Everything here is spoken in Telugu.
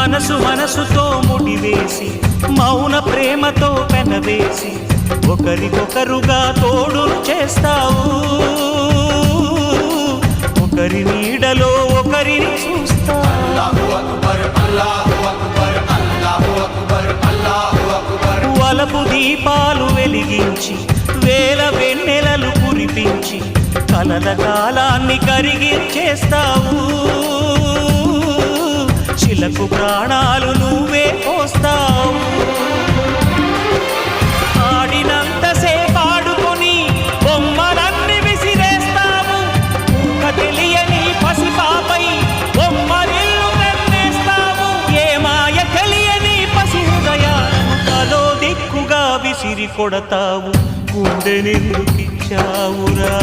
మనసు మనసుతో ముడివేసి మౌన ప్రేమతో పెనవేసి ఒకరికొకరుగా తోడును చేస్తావు ఒకరి నీడలో ఒకరిని చూస్తావు వలపు దీపాలు వెలిగించి వేల వెన్నెలలు కురిపించి కలల కాలాన్ని కరిగించేస్తావు శిలకు ప్రాణాలు నువ్వే పోస్తావు ఆడినంతసేపు ఆడుకొని బొమ్మలన్నీ విసిరేస్తావు ఊహ తెలియని పసిపాపై బొమ్మరిల్లు వెన్నేస్తావు ఏ మాయ తెలియని పసి హృదయాలను తలో దిక్కుగా విసిరి కొడతావు గుండెనెందుకిచ్చావురా